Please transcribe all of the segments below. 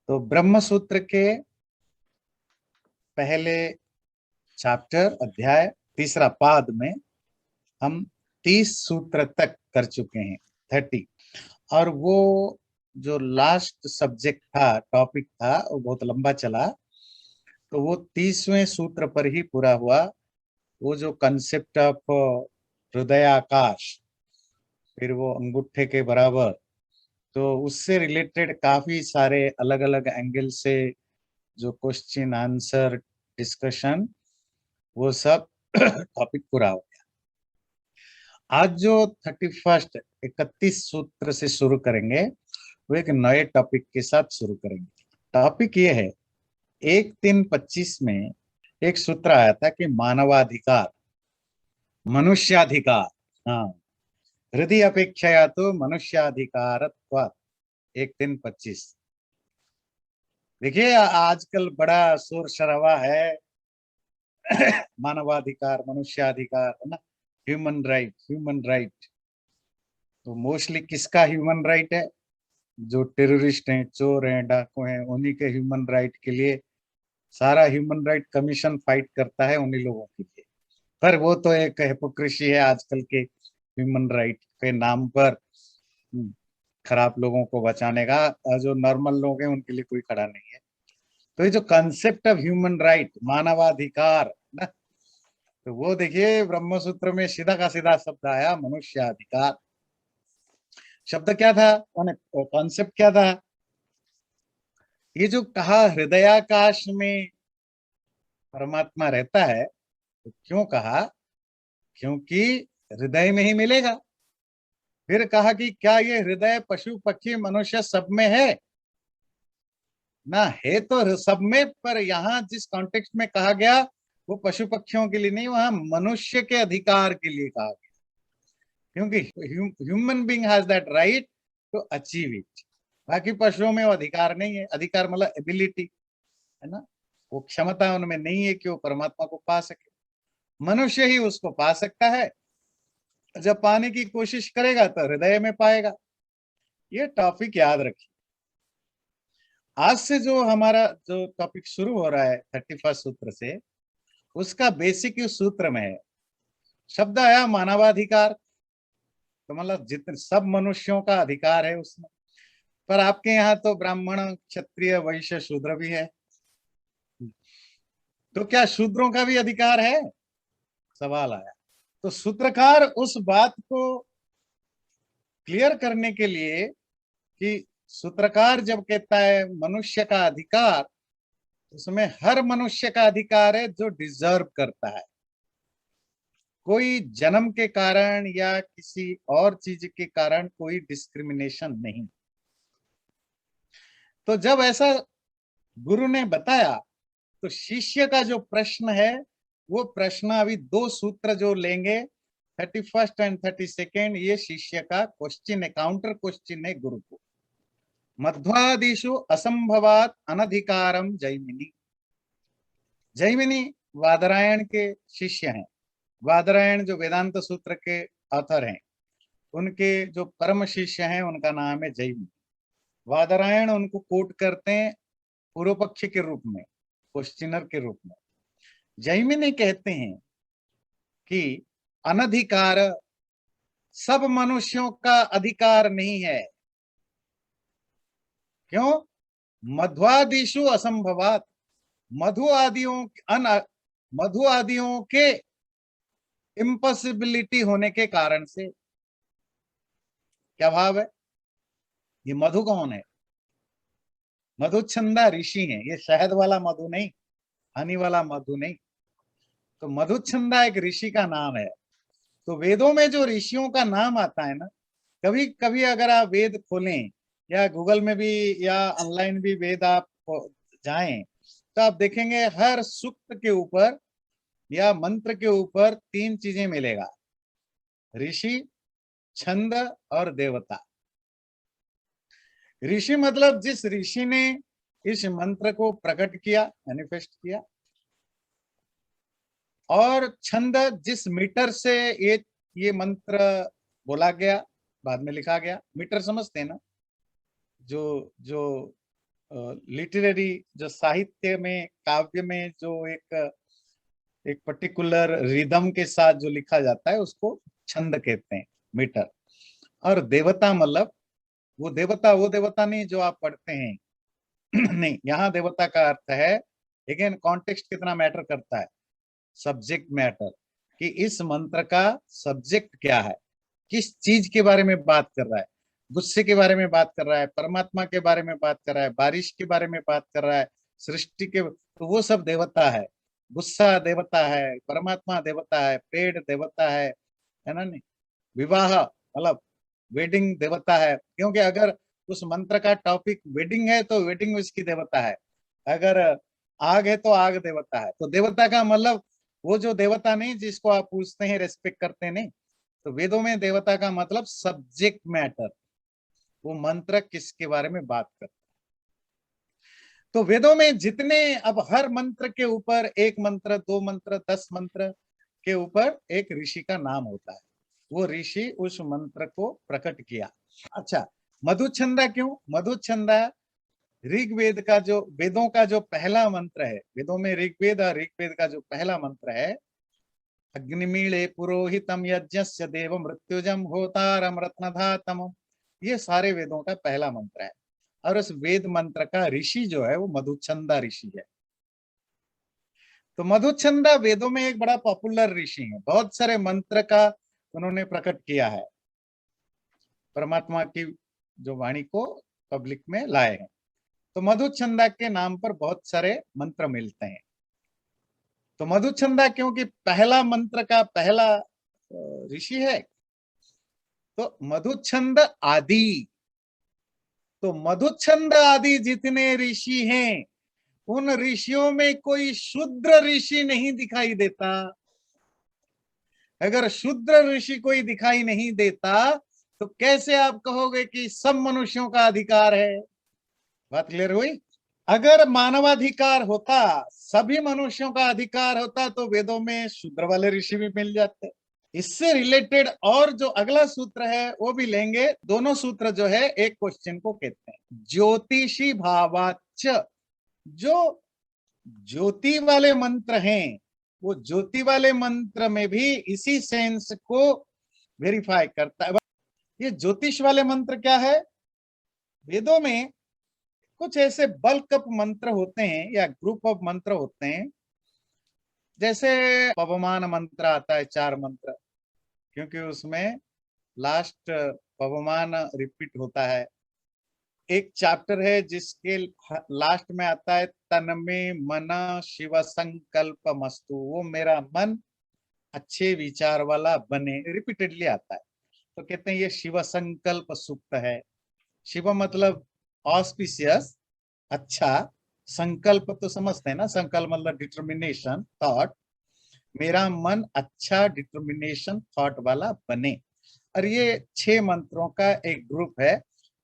तो ब्रह्म सूत्र के पहले चैप्टर अध्याय तीसरा पाद में हम 30 सूत्र तक कर चुके हैं, 30। और वो जो लास्ट सब्जेक्ट था, टॉपिक था, वो बहुत लंबा चला। तो वो 30वें सूत्र पर ही पूरा हुआ। वो जो कंसेप्ट ऑफ हृदयाकाश, फिर वो अंगूठे के बराबर, तो उससे रिलेटेड काफी सारे अलग अलग एंगल से जो क्वेश्चन आंसर डिस्कशन, वो सब टॉपिक पूरा हो गया। आज जो 31 31 सूत्र से शुरू करेंगे, वो एक नए टॉपिक के साथ शुरू करेंगे। टॉपिक ये है, 1-3-25 में एक सूत्र आया था कि मानवाधिकार, मनुष्याधिकार। हाँ, हृदय अपेक्षया तो मनुष्याधिकार 1-3-25। देखिए आजकल बड़ा शोर शराबा है मानवाधिकार, मनुष्याधिकार, है ना, ह्यूमन राइट, ह्यूमन राइट। तो मोस्टली किसका ह्यूमन राइट है? जो टेररिस्ट हैं, चोर हैं, डाकू हैं, उन्हीं के ह्यूमन राइट के लिए सारा ह्यूमन राइट कमीशन फाइट करता है, उन्हीं लोगों के लिए। पर वो तो एक हिपोक्रेसी है आजकल के ह्यूमन राइट के नाम पर। खराब लोगों को बचाने का, जो नॉर्मल लोग हैं उनके लिए कोई खड़ा नहीं है। तो ये जो कंसेप्ट ऑफ ह्यूमन राइट, मानवाधिकार ना, तो वो देखिए ब्रह्म सूत्र में सीधा का सीधा शब्द आया, मनुष्याधिकार। शब्द क्या था, कॉन्सेप्ट क्या था? ये जो कहा हृदयाकाश में परमात्मा रहता है, तो क्यों कहा? क्योंकि हृदय में ही मिलेगा। फिर कहा कि क्या ये हृदय पशु पक्षी मनुष्य सब में है? ना, है तो सब में, पर यहाँ जिस कॉन्टेक्स्ट में कहा गया वो पशु पक्षियों के लिए नहीं, वहां मनुष्य के अधिकार के लिए कहा गया। क्योंकि human being has that right to achieve it. बाकी पशुओं में वो अधिकार नहीं है। अधिकार मतलब एबिलिटी, है ना, वो क्षमता उनमें नहीं है कि वो परमात्मा को पा सके। मनुष्य ही उसको पा सकता है। जब पाने की कोशिश करेगा तो हृदय में पाएगा। ये टॉपिक याद रखिए। आज से जो हमारा जो टॉपिक शुरू हो रहा है 31 सूत्र से, उसका बेसिक इस सूत्र में है। शब्द आया मानवाधिकार, तो मतलब जितने सब मनुष्यों का अधिकार है उसमें। पर आपके यहाँ तो ब्राह्मण, क्षत्रिय, वैश्य, शूद्र भी है। तो क्या शूद्रों का भी अधिकार है? सवाल आया। तो सूत्रकार उस बात को क्लियर करने के लिए कि सूत्रकार जब कहता है मनुष्य का अधिकार, उसमें हर मनुष्य का अधिकार है जो डिजर्व करता है। कोई जन्म के कारण या किसी और चीज के कारण कोई डिस्क्रिमिनेशन नहीं। तो जब ऐसा गुरु ने बताया, तो शिष्य का जो प्रश्न है, वो प्रश्न अभी दो सूत्र जो लेंगे, 31 एंड 32, ये शिष्य का क्वेश्चन है, काउंटर क्वेश्चन है गुरु को। मध्वादिशु असंभवात अनधिकारम जैमिनी। जैमिनी वादरायण के शिष्य हैं। वादरायण जो वेदांत सूत्र के ऑथर हैं, उनके जो परम शिष्य हैं उनका नाम है जैमिनी। वादरायण उनको कोट करते हैं पूर्व पक्ष के रूप में, क्वेश्चनर के रूप में। जैमिनी कहते हैं कि अनधिकार सब मनुष्यों का अधिकार नहीं है। क्यों? मध्वादिशु असंभवात, मधु आदियों अन मधु आदियों के इम्पॉसिबिलिटी होने के कारण से। क्या भाव है? ये मधु कौन है? मधुच्छंदा ऋषि हैं। ये शहद वाला मधु नहीं, हनी वाला मधु नहीं। तो मधुच्छंदा एक ऋषि का नाम है। तो वेदों में जो ऋषियों का नाम आता है ना, कभी कभी अगर आप वेद खोलें या गूगल में भी या ऑनलाइन भी वेद आप जाएं, तो आप देखेंगे हर सूक्त के ऊपर या मंत्र के ऊपर तीन चीजें मिलेगा: ऋषि, छंद और देवता। ऋषि मतलब जिस ऋषि ने इस मंत्र को प्रकट किया, मैनिफेस्ट किया। और छंद, जिस मीटर से ये मंत्र बोला गया, बाद में लिखा गया। मीटर समझते हैं ना, जो जो लिटरेरी जो साहित्य में, काव्य में जो एक पर्टिकुलर रिदम के साथ जो लिखा जाता है उसको छंद कहते हैं, मीटर। और देवता मतलब वो देवता नहीं जो आप पढ़ते हैं नहीं, यहाँ देवता का अर्थ है, अगेन कॉन्टेक्स्ट कितना मैटर करता है, सब्जेक्ट मैटर, कि इस मंत्र का सब्जेक्ट क्या है, किस चीज के बारे में बात कर रहा है। गुस्से के बारे में बात कर रहा है, परमात्मा के बारे में बात कर रहा है, बारिश के बारे में बात कर रहा है, सृष्टि के, तो वो सब देवता है। गुस्सा देवता है, परमात्मा देवता है, पेड़ देवता है ना नहीं, विवाह मतलब वेडिंग देवता है, क्योंकि अगर उस मंत्र का टॉपिक वेडिंग है तो वेडिंग उसकी देवता है, अगर आग है तो आग देवता है। तो देवता का मतलब वो जो देवता नहीं जिसको आप पूछते हैं, रेस्पेक्ट करते नहीं, तो वेदों में देवता का मतलब सब्जेक्ट मैटर, वो मंत्र किसके बारे में बात करता है। तो वेदों में जितने, अब हर मंत्र के ऊपर एक मंत्र, 2 मंत्र, 10 मंत्र के ऊपर एक ऋषि का नाम होता है, वो ऋषि उस मंत्र को प्रकट किया। अच्छा, मधुछंदा क्यों? मधुछंदा ऋग्वेद का जो, वेदों का जो पहला मंत्र है, वेदों में ऋग्वेद और ऋग्वेद का जो पहला मंत्र है, अग्निमीळे पुरोहितम यज्ञस्य देव मृत्युजम होतारम रत्नधातम, ये सारे वेदों का पहला मंत्र है। और उस वेद मंत्र का ऋषि जो है वो मधुछंदा ऋषि है। तो मधुछंदा वेदों में एक बड़ा पॉपुलर ऋषि है, बहुत सारे मंत्र का उन्होंने प्रकट किया है, परमात्मा की जो वाणी को पब्लिक में लाए हैं। तो मधुछंदा के नाम पर बहुत सारे मंत्र मिलते हैं। तो मधुछंदा क्योंकि पहला मंत्र का पहला ऋषि है, तो मधुछंद आदि, तो मधुछंद आदि जितने ऋषि हैं उन ऋषियों में कोई शूद्र ऋषि नहीं दिखाई देता। अगर शूद्र ऋषि कोई दिखाई नहीं देता तो कैसे आप कहोगे कि सब मनुष्यों का अधिकार है? बात क्लियर हुई? अगर मानवाधिकार होता, सभी मनुष्यों का अधिकार होता, तो वेदों में शूद्र वाले ऋषि भी मिल जाते। इससे रिलेटेड और जो अगला सूत्र है वो भी लेंगे। दोनों सूत्र जो है एक क्वेश्चन को कहते हैं ज्योतिषी भावाच्च, जो ज्योति वाले मंत्र हैं वो ज्योति वाले मंत्र में भी इसी सेंस को वेरीफाई करता है। ये ज्योतिष वाले मंत्र क्या है? वेदों में कुछ ऐसे बल्क ऑफ मंत्र होते हैं या ग्रुप ऑफ मंत्र होते हैं, जैसे पवमान मंत्र आता है, 4 मंत्र, क्योंकि उसमें लास्ट पवमान रिपीट होता है। एक चैप्टर है जिसके लास्ट में आता है तन्मे मन शिव संकल्प मस्तु, वो मेरा मन अच्छे विचार वाला बने, रिपीटेडली आता है। तो कहते हैं ये शिव संकल्प सूक्त है। शिव मतलब ऑस्पिशियस, अच्छा, संकल्प तो समझते हैं ना, संकल्प मतलब डिटर्मिनेशन, थॉट, मेरा मन अच्छा डिटर्मिनेशन थॉट वाला बने। और ये 6 मंत्रों का एक ग्रुप है,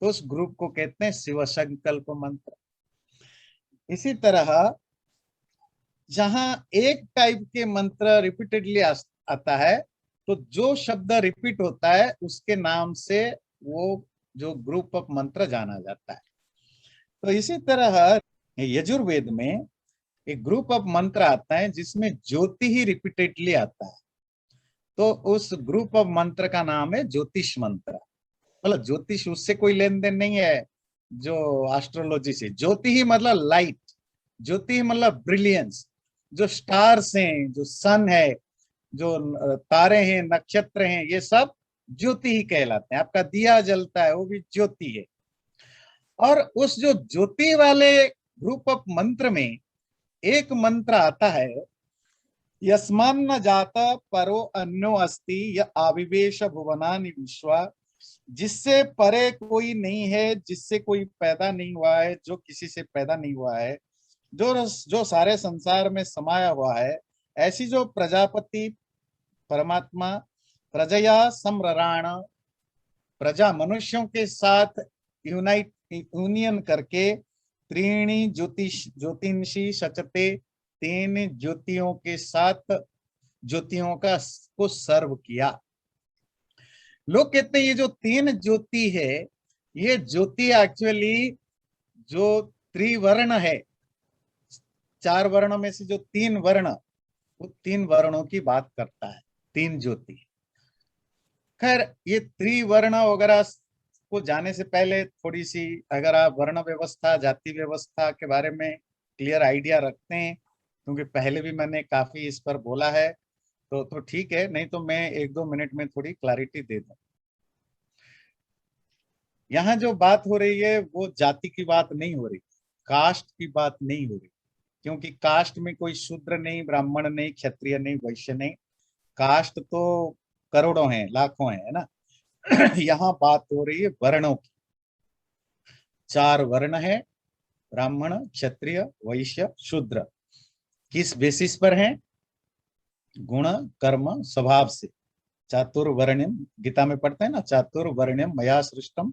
तो उस ग्रुप को कहते हैं शिव संकल्प मंत्र। इसी तरह जहां एक टाइप के मंत्र रिपीटेडली आता है, तो जो शब्द रिपीट होता है उसके नाम से वो जो ग्रुप ऑफ मंत्र जाना जाता है। तो इसी तरह यजुर्वेद में एक ग्रुप ऑफ मंत्र आता है जिसमें ज्योति ही रिपीटेडली आता है, तो उस ग्रुप ऑफ मंत्र का नाम है ज्योतिष मंत्र। मतलब ज्योतिष उससे कोई लेन देन नहीं है जो एस्ट्रोलॉजी से, ज्योति ही मतलब लाइट, ज्योति ही मतलब ब्रिलियंस, जो स्टार्स हैं, जो सन है, जो तारे हैं, नक्षत्र हैं, ये सब ज्योति ही कहलाते हैं। आपका दिया जलता है वो भी ज्योति है। और उस जो ज्योति वाले ग्रुप ऑफ मंत्र में एक मंत्र आता है यस्मान्न जाता परो अन्यो अस्ति य आविवेश भुवनानि विश्वा, जिससे परे कोई नहीं है, जिससे कोई पैदा नहीं हुआ है, जो किसी से पैदा नहीं हुआ है, जो सारे संसार में समाया हुआ है, ऐसी जो प्रजापति परमात्मा प्रजया समराण, प्रजा मनुष्यों के साथ यूनियन करके त्रीणी ज्योतिषी सचते, 3 ज्योतियों के साथ ज्योतियों का को सर्व किया। लोग कहते हैं ये जो 3 ज्योति है, ये ज्योति एक्चुअली जो त्रिवर्ण है, 4 वर्णों में से जो 3 वर्ण, वो 3 वर्णों की बात करता है, 3 ज्योति। खैर ये त्रिवर्ण वगैरह को जाने से पहले थोड़ी सी अगर आप वर्ण व्यवस्था, जाति व्यवस्था के बारे में क्लियर आइडिया रखते हैं, क्योंकि पहले भी मैंने काफी इस पर बोला है, तो ठीक है, नहीं तो मैं 1-2 मिनट में थोड़ी क्लैरिटी दे दूं। यहाँ जो बात हो रही है वो जाति की बात नहीं हो रही, कास्ट की बात नहीं हो रही, क्योंकि कास्ट में कोई शूद्र नहीं, ब्राह्मण नहीं, क्षत्रिय नहीं, वैश्य नहीं। कास्ट तो करोड़ों हैं, लाखों हैं, है ना। यहाँ बात हो रही है वर्णों की। 4 वर्ण है, ब्राह्मण, क्षत्रिय, वैश्य, शूद्र। किस बेसिस पर हैं? गुण, कर्म, स्वभाव से। चातुर्वर्ण्यम, गीता में पढ़ते हैं ना, चातुर्वर्ण्यम मया सृष्टम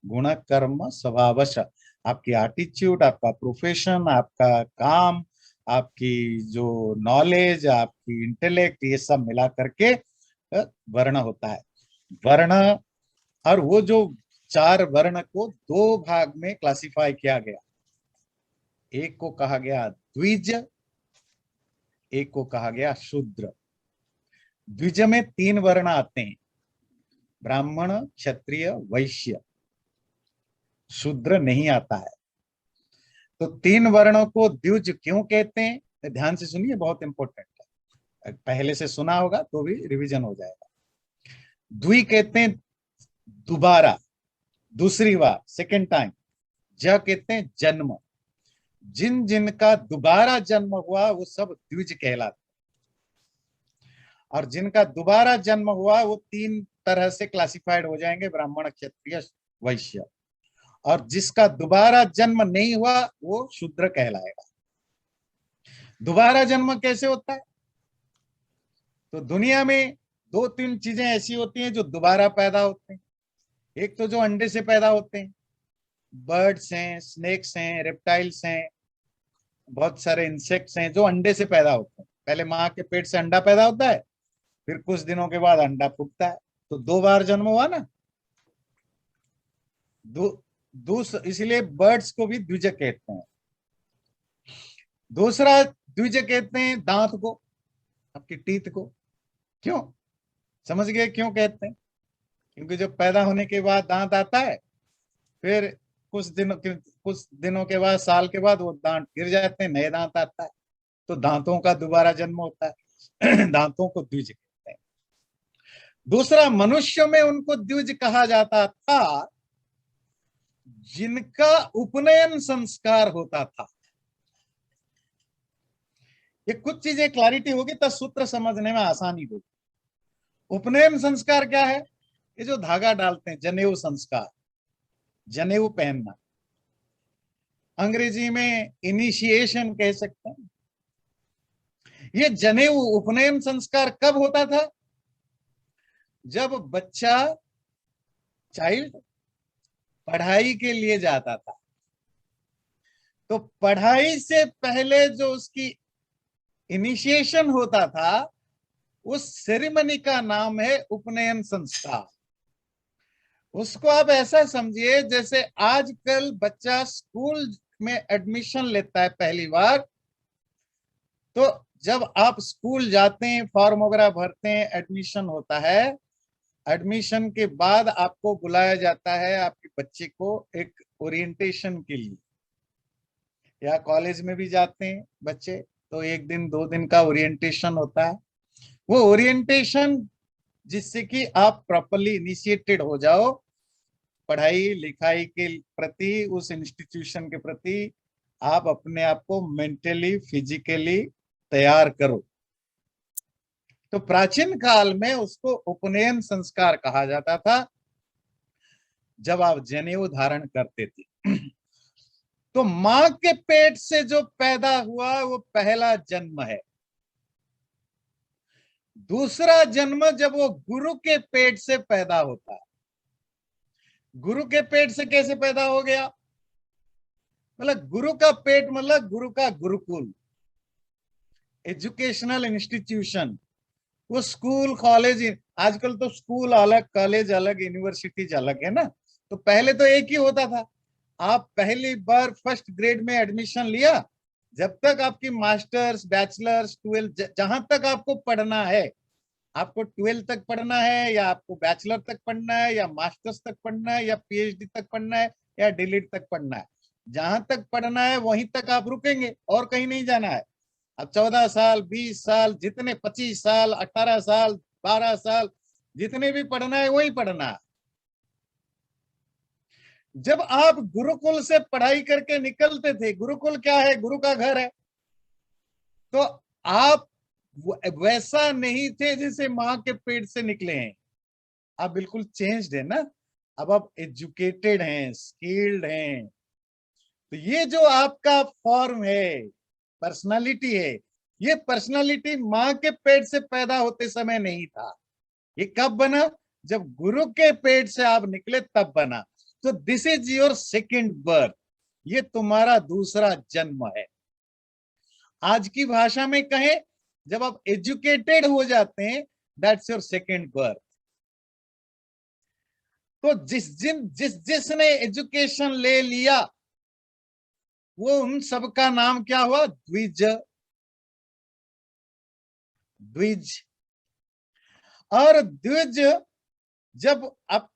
गुण कर्म स्वभावश। आपकी एटीट्यूड, आपका प्रोफेशन, आपका काम, आपकी जो नॉलेज, आपकी इंटेलेक्ट, ये सब मिला करके वर्ण होता है। वर्ण, और वो जो 4 वर्ण को 2 भाग में क्लासिफाई किया गया। एक को कहा गया द्विज, एक को कहा गया शूद्र। द्विज में 3 वर्ण आते हैं, ब्राह्मण, क्षत्रिय, वैश्य। शूद्र नहीं आता है। तो 3 वर्णों को द्विज क्यों कहते हैं? ध्यान से सुनिए, बहुत इंपॉर्टेंट है, पहले से सुना होगा तो भी रिवीजन हो जाएगा। द्वि कहते हैं दोबारा, दूसरी बार, सेकेंड टाइम। ज कहते हैं जन्म। जिन जिनका दोबारा जन्म हुआ वो सब द्विज कहलाते। और जिनका दोबारा जन्म हुआ वो 3 तरह से क्लासिफाइड हो जाएंगे, ब्राह्मण, क्षत्रिय, वैश्य। और जिसका दोबारा जन्म नहीं हुआ वो शूद्र कहलाएगा। दोबारा जन्म कैसे होता है? तो दुनिया में 2-3 चीजें ऐसी होती हैं जो दोबारा पैदा होते हैं। एक तो जो अंडे से पैदा होते हैं, बर्ड्स हैं, स्नेक्स हैं, रेप्टाइल्स हैं, बहुत सारे इंसेक्ट्स हैं जो अंडे से पैदा होते हैं। पहले माँ के पेट से अंडा पैदा होता है, फिर कुछ दिनों के बाद अंडा फूटता है, तो 2 बार जन्म हुआ ना। इसलिए बर्ड्स को भी द्विज कहते हैं। दूसरा द्विज कहते हैं दांत को, आपकी टीथ को। क्यों? समझ गए क्यों कहते हैं? क्योंकि जब पैदा होने के बाद दांत आता है, फिर कुछ दिनों के बाद, साल के बाद वो दांत गिर जाते हैं, नए दांत आता है, तो दांतों का दोबारा जन्म होता है। दांतों को द्विज कहते हैं। दूसरा, मनुष्य में उनको द्विज कहा जाता था जिनका उपनयन संस्कार होता था। ये कुछ चीजें क्लैरिटी होगी तो सूत्र समझने में आसानी होगी। उपनयन संस्कार क्या है? ये जो धागा डालते हैं, जनेऊ संस्कार, जनेऊ पहनना, अंग्रेजी में इनिशिएशन कह सकते हैं। ये जनेऊ, उपनयन संस्कार कब होता था? जब बच्चा, चाइल्ड, पढ़ाई के लिए जाता था। तो पढ़ाई से पहले जो उसकी इनिशिएशन होता था, उस सेरेमनी का नाम है उपनयन संस्कार। उसको आप ऐसा समझिए जैसे आजकल बच्चा स्कूल में एडमिशन लेता है पहली बार, तो जब आप स्कूल जाते हैं, फॉर्म वगैरह भरते हैं, एडमिशन होता है, एडमिशन के बाद आपको बुलाया जाता है आपके बच्चे को एक ओरिएंटेशन के लिए। या कॉलेज में भी जाते हैं बच्चे, तो 1 दिन 2 दिन का ओरिएंटेशन होता है। वो ओरिएंटेशन जिससे कि आप प्रॉपर्ली इनिशिएटेड हो जाओ पढ़ाई लिखाई के प्रति, उस इंस्टीट्यूशन के प्रति आप अपने आप को मेंटली, फिजिकली तैयार करो। तो प्राचीन काल में उसको उपनयन संस्कार कहा जाता था, जब आप जनेऊ धारण करते थे। तो मां के पेट से जो पैदा हुआ वो पहला जन्म है। दूसरा जन्म जब वो गुरु के पेट से पैदा होता है। गुरु के पेट से कैसे पैदा हो गया? मतलब गुरु का पेट मतलब गुरु का गुरुकुल, एजुकेशनल इंस्टीट्यूशन। वो स्कूल, कॉलेज, आजकल तो स्कूल अलग, कॉलेज अलग, यूनिवर्सिटीज अलग है ना। तो पहले तो एक ही होता था, आप पहली बार फर्स्ट ग्रेड में एडमिशन लिया, जब तक आपकी मास्टर्स, बैचलर्स, 12 जहां तक आपको पढ़ना है, आपको 12 तक पढ़ना है या आपको बैचलर तक पढ़ना है या मास्टर्स तक पढ़ना है या पीएचडी तक पढ़ना है या डीलिट तक पढ़ना है, जहां तक पढ़ना है वहीं तक आप रुकेंगे और कहीं नहीं जाना है। अब 14 साल, 20 साल, जितने 25 साल, 18 साल, 12 साल, जितने भी पढ़ना है वही पढ़ना है। जब आप गुरुकुल से पढ़ाई करके निकलते थे, गुरुकुल क्या है? गुरु का घर है। तो आप वैसा नहीं थे जैसे मां के पेट से निकले हैं, आप बिल्कुल चेंज्ड है ना। अब आप एजुकेटेड हैं, स्किल्ड हैं। तो ये जो आपका फॉर्म है, पर्सनालिटी है, ये पर्सनालिटी मां के पेट से पैदा होते समय नहीं था। ये कब बना? जब गुरु के पेट से आप निकले तब बना। तो this is your second birth, ये तुम्हारा दूसरा जन्म है। आज की भाषा में कहें, जब आप एजुकेटेड हो जाते हैं, दैट्स योर सेकंड बर्थ। तो जिसने एजुकेशन ले लिया, वो उन सबका नाम क्या हुआ? द्विज। द्विज। और द्विज जब आप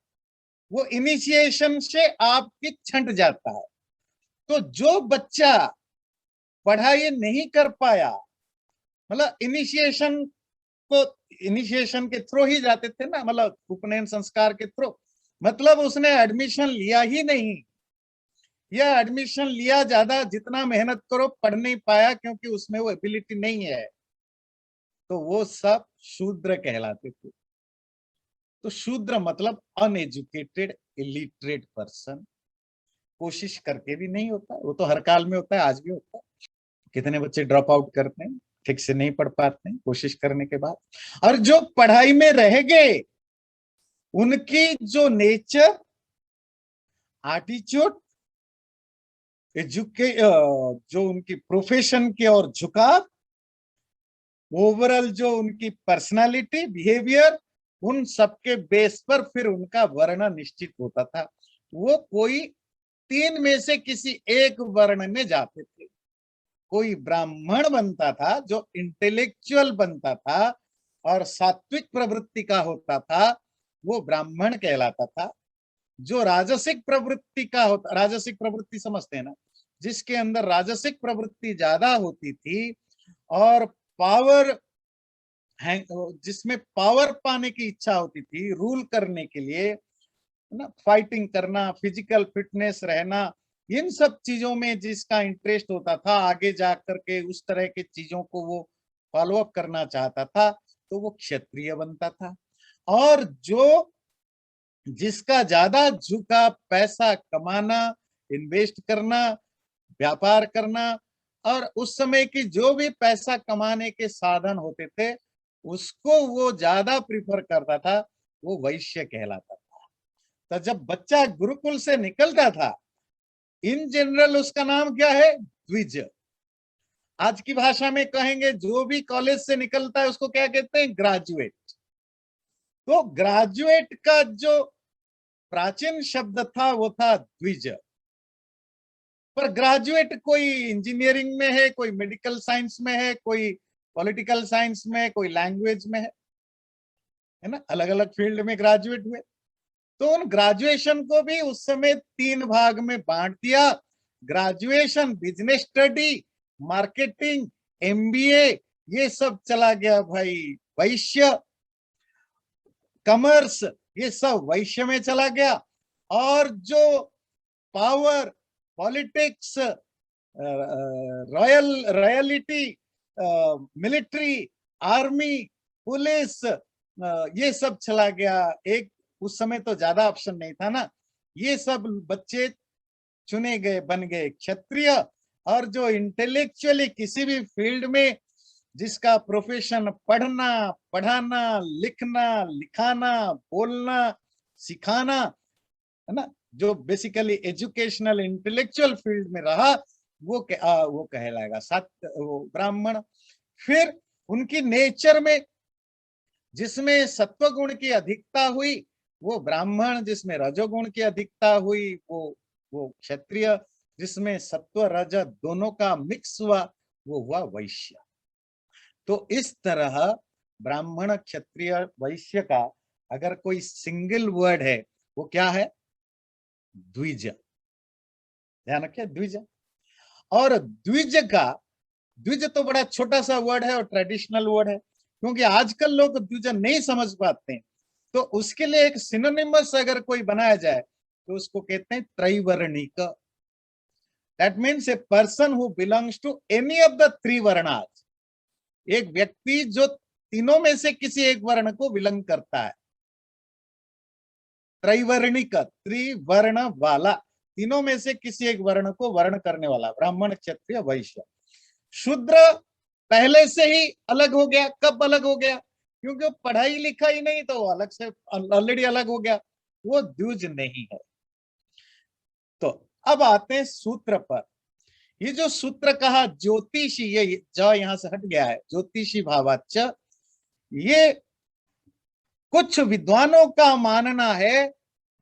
वो इनिशिएशन से आपकी छंट जाता है, तो जो बच्चा पढ़ाई नहीं कर पाया, मतलब इनिशिएशन के थ्रू ही जाते थे ना, मतलब उपनयन संस्कार के थ्रू, मतलब उसने एडमिशन लिया ही नहीं, या एडमिशन लिया ज्यादा, जितना मेहनत करो पढ़ नहीं पाया क्योंकि उसमें वो एबिलिटी नहीं है, तो वो सब शूद्र कहलाते थे। तो शूद्र मतलब अनएजुकेटेड, इलिटरेट पर्सन। कोशिश करके भी नहीं होता, वो तो हर काल में होता है, आज भी होता है। कितने बच्चे ड्रॉप आउट करते हैं, ठीक से नहीं पढ़ पाते हैं कोशिश करने के बाद। और जो पढ़ाई में रह गए, उनकी जो नेचर, एटीट्यूड, जो उनकी प्रोफेशन की ओर झुकाव, ओवरऑल जो उनकी पर्सनालिटी, बिहेवियर, उन सबके बेस पर फिर उनका वर्ण निश्चित होता था। वो कोई तीन में से किसी एक वर्ण में जाते थे। कोई ब्राह्मण बनता था जो इंटेलेक्चुअल बनता था और सात्विक प्रवृत्ति का होता था, वो ब्राह्मण कहलाता था। जो राजसिक प्रवृत्ति का होता, राजसिक प्रवृत्ति समझते हैं ना, जिसके अंदर राजसिक प्रवृत्ति ज्यादा होती थी और पावर, जिसमें पावर पाने की इच्छा होती थी, रूल करने के लिए ना, फाइटिंग करना, फिजिकल फिटनेस रहना, इन सब चीजों में जिसका इंटरेस्ट होता था, आगे जाकर के उस तरह के चीजों को वो फॉलो अप करना चाहता था, तो वो क्षत्रिय बनता था। और जो जिसका ज्यादा झुका पैसा कमाना, इन्वेस्ट करना, व्यापार करना, और उस समय की जो भी पैसा कमाने के साधन होते थे, उसको वो ज्यादा प्रिफर करता था, वो वैश्य कहलाता था। तो जब बच्चा गुरुकुल से निकलता था, इन जनरल उसका नाम क्या है? द्विज। आज की भाषा में कहेंगे, जो भी कॉलेज से निकलता है उसको क्या कहते हैं? ग्रेजुएट। तो ग्रेजुएट का जो प्राचीन शब्द था वो था द्विज। पर ग्रेजुएट कोई इंजीनियरिंग में है, कोई मेडिकल साइंस में है, कोई पॉलिटिकल साइंस में है, कोई लैंग्वेज में है ना, अलग अलग फील्ड में ग्रेजुएट हुए। तो उन ग्रेजुएशन को भी उस समय तीन भाग में बांट दिया। Graduation, business study, marketing, MBA, ये सब चला गया भाई वैश्य, कॉमर्स, ये सब वैश्य में चला गया। और जो power, politics, royalty, military, army, police, ये सब चला गया। एक उस समय तो ज्यादा ऑप्शन नहीं था ना, ये सब बच्चे चुने गए, बन गए क्षत्रिय। और जो इंटेलेक्चुअली किसी भी फील्ड में जिसका प्रोफेशन पढ़ना, पढ़ाना, लिखना, लिखाना, बोलना, सिखाना, है ना, जो बेसिकली एजुकेशनल इंटेलेक्चुअल फील्ड में रहा, वो कहलाएगा वो ब्राह्मण। फिर उनकी नेचर में जिसमें सत्वगुण की अधिकता हुई, वो ब्राह्मण। जिसमें रजोगुण की अधिकता हुई, वो वो क्षत्रिय जिसमें सत्व रज दोनों का मिक्स हुआ वो हुआ वैश्य। तो इस तरह ब्राह्मण क्षत्रिय वैश्य का अगर कोई सिंगल वर्ड है वो क्या है? द्विज। ध्यान रखिए, द्विज। और द्विज तो बड़ा छोटा सा वर्ड है और ट्रेडिशनल वर्ड है, क्योंकि आजकल लोग द्विज नहीं समझ पाते हैं। तो उसके लिए एक सिनोनिमस अगर कोई बनाया जाए तो उसको कहते हैं त्रैवर्णिक। That means a person who belongs to any of the three varnas. एक व्यक्ति जो तीनों में से किसी एक वर्ण को बिलोंग करता है। त्रैवर्णिक, त्रिवर्ण वाला, तीनों में से किसी एक वर्ण को वर्ण करने वाला, ब्राह्मण क्षत्रिय वैश्य। शूद्र पहले से ही अलग हो गया। कब अलग हो गया? क्योंकि वो पढ़ाई लिखाई नहीं, तो अलग से ऑलरेडी अलग हो गया, वो द्विज नहीं है। तो अब आते हैं सूत्र पर। ये जो सूत्र कहा ज्योतिषी, ये जो यहां से हट गया है, ज्योतिषी भावाच्य, ये कुछ विद्वानों का मानना है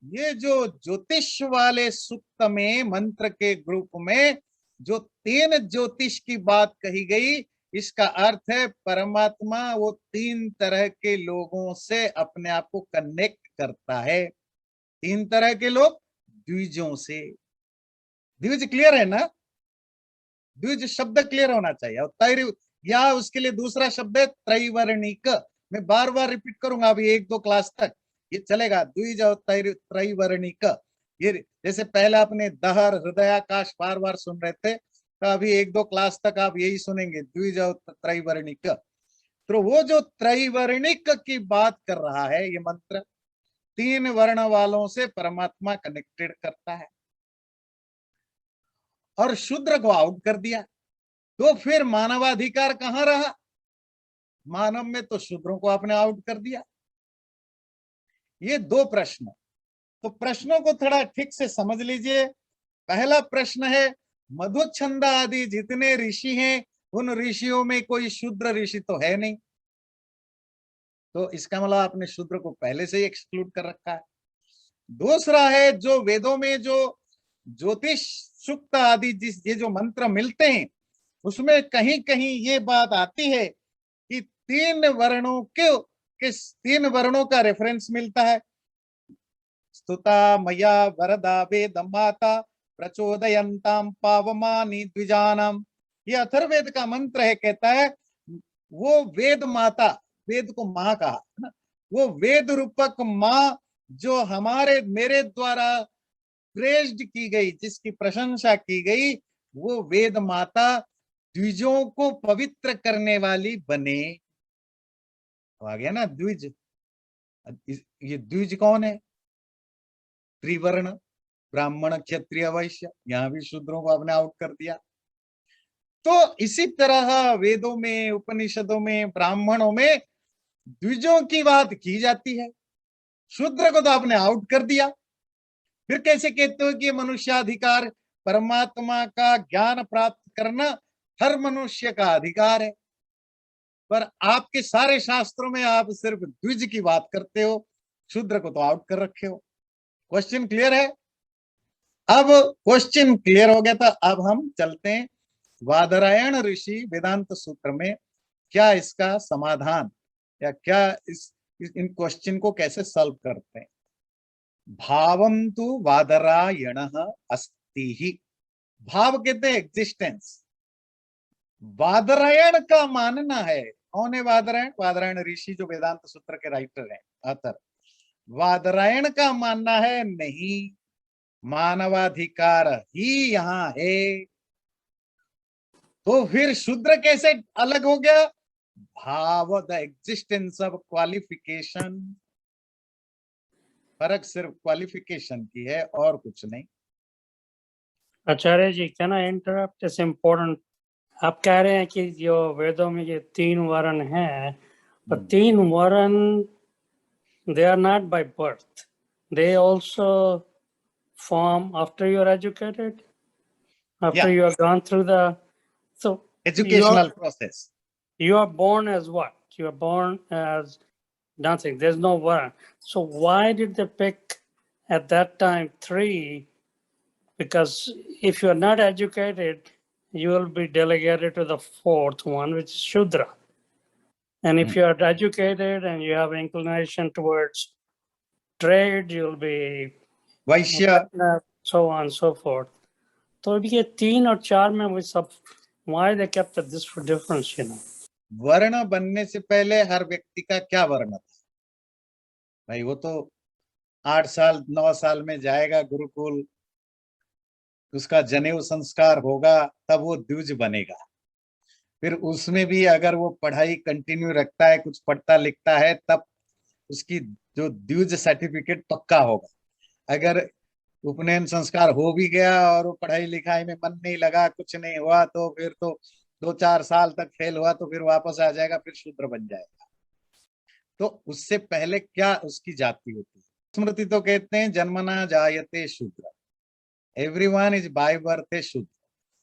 ये जो ज्योतिष वाले सूक्त में मंत्र के ग्रुप में जो 3 ज्योतिष की बात कही गई, इसका अर्थ है परमात्मा वो 3 तरह के लोगों से अपने आप को कनेक्ट करता है। 3 तरह के लोग द्विजों से। द्विज क्लियर है ना? द्विज शब्द क्लियर होना चाहिए। और या उसके लिए दूसरा शब्द है त्रैवर्णिक। मैं बार बार रिपीट करूंगा अभी 1-2 क्लास तक ये चलेगा। द्विज और त्रैवर्णिक, ये जैसे पहले अपने दहर हृदयाकाश बार बार सुन रहे थे, तो अभी 1-2 क्लास तक आप यही सुनेंगे, द्विज और त्रैवर्णिक। तो वो जो त्रैवर्णिक की बात कर रहा है ये मंत्र, 3 वर्ण वालों से परमात्मा कनेक्टेड करता है। और शूद्र को आउट कर दिया, तो फिर मानवाधिकार कहां रहा? मानव में तो शूद्रों को आपने आउट कर दिया। ये 2 प्रश्न, तो प्रश्नों को थोड़ा ठीक से समझ लीजिए। पहला प्रश्न है, मधुच्छंदा आदि जितने ऋषि हैं उन ऋषियों में कोई शूद्र ऋषि तो है नहीं, तो इसका मतलब आपने शूद्र को पहले से ही एक्सक्लूड कर रखा है। दूसरा है, जो वेदों में जो ज्योतिष सूक्त आदि ये जो मंत्र मिलते हैं उसमें कहीं कहीं ये बात आती है कि 3 वर्णों के किस 3 वर्णों का रेफरेंस मिलता है। स्तुता मया वरदा वेद माता प्रचोदयन्ताम पावमानि द्विजानाम, ये अथर्ववेद का मंत्र है। कहता है वो वेद माता, वेद को मां कहा है ना, वो वेद रूपक मां जो हमारे मेरे द्वारा प्रेज्ड की गई, जिसकी प्रशंसा की गई, वो वेद माता द्विजों को पवित्र करने वाली बने। तो आ गया ना द्विज। ये द्विज कौन है? त्रिवर्ण, ब्राह्मण क्षत्रिय वैश्य। यहां भी शूद्रों को आपने आउट कर दिया। तो इसी तरह वेदों में, उपनिषदों में, ब्राह्मणों में द्विजों की बात की जाती है, शूद्र को तो आपने आउट कर दिया। फिर कैसे कहते हो कि मनुष्याधिकार, परमात्मा का ज्ञान प्राप्त करना हर मनुष्य का अधिकार है, पर आपके सारे शास्त्रों में आप सिर्फ द्विज की बात करते हो, शूद्र को तो आउट कर रखे हो। क्वेश्चन क्लियर है? अब क्वेश्चन क्लियर हो गया था, अब हम चलते हैं वादरायण ऋषि वेदांत सूत्र में क्या इसका समाधान या क्या इन क्वेश्चन को कैसे सॉल्व करते हैं। भावम तु वादरायण अस्ति ही। भाव कहते हैं एग्जिस्टेंस। वादरायण का मानना है, कौन है वादरायण? वादरायण ऋषि जो वेदांत सूत्र के राइटर हैं, ऑथर। वादरायण का मानना है नहीं, मानवाधिकार ही यहां है। तो फिर शूद्र कैसे अलग हो गया? भाव, द एग्जिस्टेंस ऑफ क्वालिफिकेशन। फर्क सिर्फ क्वालिफिकेशन की है और कुछ नहीं। Acharya ji, can I interrupt? It's important. आप कह रहे हैं कि जो वेदों में ये 3 वर्ण हैं, but 3 वर्ण, they are not by birth. They also form after you are educated, after you have gone through the educational process. You are born as what? You are born as nothing. There's no word. So why did they pick at that time 3 because if you are not educated, you will be delegated to the fourth one, which is Shudra. And if you are educated and you have inclination towards trade, you'll be Vaishya, so on and so forth. तो अभी ये 3 और 4 में वो सब, why they kept this difference, you know? वर्ण बनने से पहले हर व्यक्ति का क्या वर्ण था भाई? वो तो 8 साल 9 साल में जाएगा गुरुकुल, उसका जनेऊ संस्कार होगा, तब वो द्विज बनेगा। फिर उसमें भी अगर वो पढ़ाई कंटिन्यू रखता है, कुछ पढ़ता लिखता है, तब उसकी जो द्विज सर्टिफिकेट पक्का होगा। अगर उपनयन संस्कार हो भी गया और वो पढ़ाई लिखाई में मन नहीं लगा, कुछ नहीं हुआ, तो फिर तो 2-4 साल तक फेल हुआ, तो फिर वापस आ जाएगा, फिर शूद्र बन जाएगा। तो उससे पहले क्या उसकी जाति होती है? स्मृति तो कहते हैं जन्मना जायते शूद्र, everyone is by birth a शूद्र,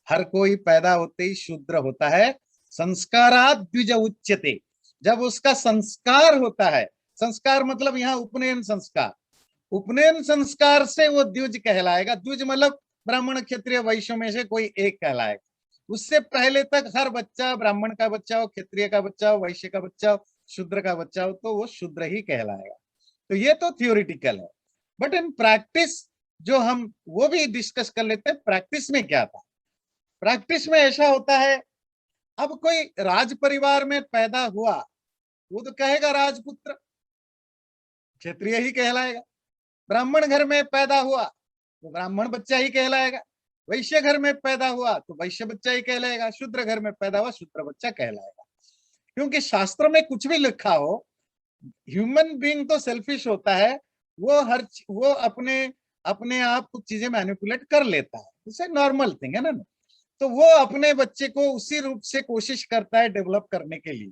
हर कोई पैदा होते ही शूद्र होता है। संस्कारात् द्विज उच्यते, जब उसका संस्कार होता है, संस्कार मतलब यहाँ उपनयन संस्कार, उपनयन संस्कार से वो द्विज कहलाएगा। द्विज मतलब ब्राह्मण क्षत्रिय वैश्य में से कोई एक कहलाएगा। उससे पहले तक हर बच्चा, ब्राह्मण का बच्चा हो, क्षत्रिय का बच्चा हो, वैश्य का बच्चा हो, शूद्र का बच्चा हो, तो वो शूद्र ही कहलाएगा। तो ये तो थियोरिटिकल है, बट इन प्रैक्टिस जो हम वो भी डिस्कस कर लेते हैं, प्रैक्टिस में क्या था। प्रैक्टिस में ऐसा होता है, अब कोई राज परिवार में पैदा हुआ, वो तो कहेगा राजपुत्र, क्षत्रिय ही कहलाएगा। ब्राह्मण घर में पैदा हुआ तो ब्राह्मण बच्चा ही कहलाएगा। वैश्य घर में पैदा हुआ तो वैश्य बच्चा ही कहलाएगा। शूद्र घर में पैदा हुआ, शूद्र बच्चा कहलाएगा। क्योंकि शास्त्र में कुछ भी लिखा हो, ह्यूमन बीइंग तो सेल्फिश होता है, वो अपने आप कुछ चीजें मैनिपुलेट कर लेता है, इसे नॉर्मल थिंग है ना। तो वो अपने बच्चे को उसी रूप से कोशिश करता है डेवलप करने के लिए।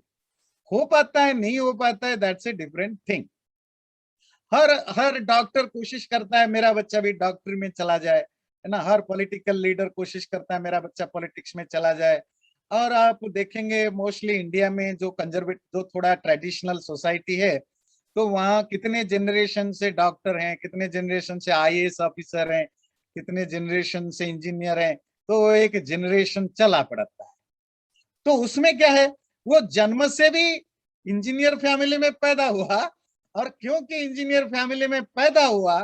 हो पाता है, नहीं हो पाता है, that's a different thing. Her doctor कोशिश करता है मेरा बच्चा भी डॉक्टरी में चला जाए, है ना। हर पॉलिटिकल लीडर कोशिश करता है मेरा बच्चा पॉलिटिक्स में चला जाए। और आप देखेंगे मोस्टली इंडिया में जो कंजर्वेटिव, जो थोड़ा ट्रेडिशनल सोसाइटी है, तो वहाँ कितने जनरेशन से डॉक्टर हैं, कितने जनरेशन से आईएएस ऑफिसर हैं, कितने जनरेशन से इंजीनियर हैं, तो एक जनरेशन चला पड़ता है। तो उसमें क्या है, वो जन्म से भी इंजीनियर फैमिली में पैदा हुआ, और क्योंकि इंजीनियर फैमिली में पैदा हुआ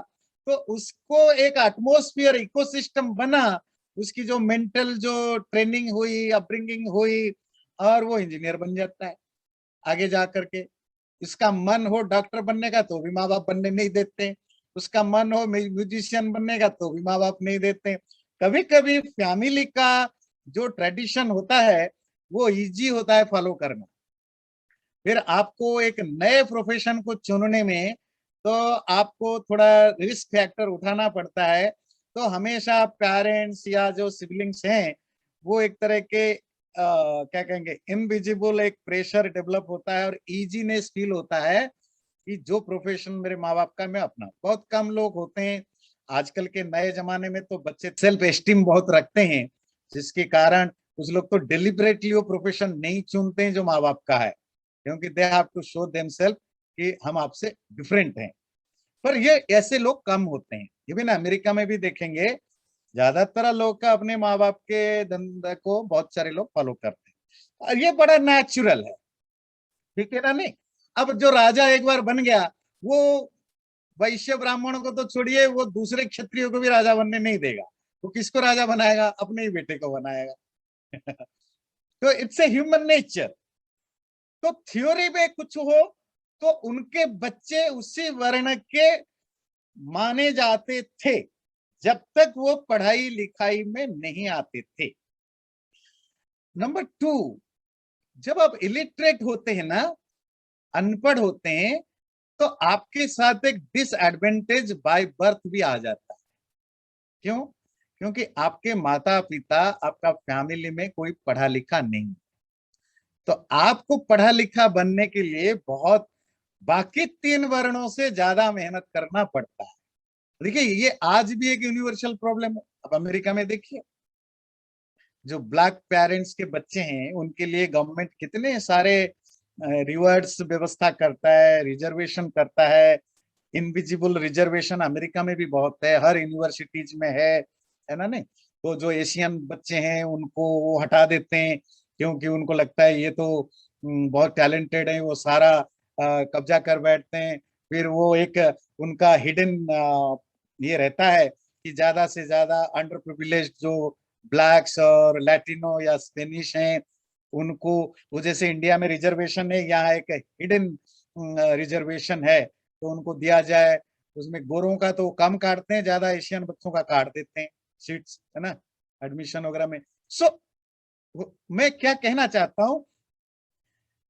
तो उसको एक एटमॉस्फेयर, इकोसिस्टम बना, उसकी जो मेंटल जो ट्रेनिंग हुई, अपब्रिंगिंग हुई, और वो इंजीनियर बन जाता है आगे जा करके। इसका मन हो डॉक्टर बनने का तो भी माँ बाप बनने नहीं देते, उसका मन हो म्यूजिशियन बनने का तो भी माँ बाप नहीं देते। कभी कभी फैमिली का जो ट्रेडिशन होता है वो इजी होता है फॉलो करना। फिर आपको एक नए प्रोफेशन को चुनने में तो आपको थोड़ा रिस्क फैक्टर उठाना पड़ता है। तो हमेशा पेरेंट्स या जो सिबलिंग्स हैं वो एक तरह के क्या कहेंगे, इनविजिबल एक प्रेशर डेवलप होता है और इजीनेस फील होता है कि जो प्रोफेशन मेरे माँ बाप का मैं अपना। बहुत कम लोग होते हैं आजकल के नए जमाने में, तो बच्चे सेल्फ एस्टीम बहुत रखते हैं, जिसके कारण कुछ लोग तो डिलिबरेटली वो प्रोफेशन नहीं चुनते हैं जो माँ बाप का है, क्योंकि they have to show themselves कि हम आपसे डिफरेंट हैं। पर ये ऐसे लोग कम होते हैं। इवन अमेरिका में भी देखेंगे ज्यादातर लोग का अपने माँ बाप के धंधे को बहुत सारे लोग फॉलो करते हैं, और ये बड़ा नेचुरल है, ठीक है ना। नहीं, अब जो राजा एक बार बन गया, वो वैश्य ब्राह्मणों को तो छोड़िए, वो दूसरे क्षत्रियों को भी राजा बनने नहीं देगा। वो किसको राजा बनाएगा? अपने ही बेटे को बनाएगा। तो इट्स ए ह्यूमन नेचर। तो थ्योरी में कुछ हो तो उनके बच्चे उसी वर्ण के माने जाते थे जब तक वो पढ़ाई लिखाई में नहीं आते थे। नंबर 2, जब आप इलिटरेट होते हैं ना, अनपढ़ होते हैं, तो आपके साथ एक डिसएडवांटेज बाय बर्थ भी आ जाता है। क्यों? क्योंकि आपके माता पिता, आपका फैमिली में कोई पढ़ा लिखा नहीं, तो आपको पढ़ा लिखा बनने के लिए बहुत बाकी 3 वर्णों से ज्यादा मेहनत करना पड़ता है। देखिए ये आज भी एक यूनिवर्सल प्रॉब्लम है। अब अमेरिका में देखिए, जो ब्लैक पेरेंट्स के बच्चे हैं उनके लिए गवर्नमेंट कितने सारे रिवॉर्ड्स व्यवस्था करता है, रिजर्वेशन करता है। इनविजिबल रिजर्वेशन अमेरिका में भी बहुत है, हर यूनिवर्सिटीज में है है ना नहीं। तो जो एशियन बच्चे हैं उनको वो हटा देते हैं क्योंकि उनको लगता है ये तो बहुत टैलेंटेड है, वो सारा कब्जा कर बैठते हैं। फिर वो एक उनका हिडन ये रहता है कि ज्यादा से ज्यादा अंडर प्रिविलेज जो ब्लैक्स और लैटिनो या स्पेनिश हैं उनको, वो जैसे इंडिया में रिजर्वेशन है, यहाँ एक हिडन रिजर्वेशन है तो उनको दिया जाए। उसमें गोरों का तो कम काटते हैं, ज्यादा एशियन बच्चों का काट देते हैं सीट्स, है ना, एडमिशन वगैरह में। सो मैं क्या कहना चाहता हूं,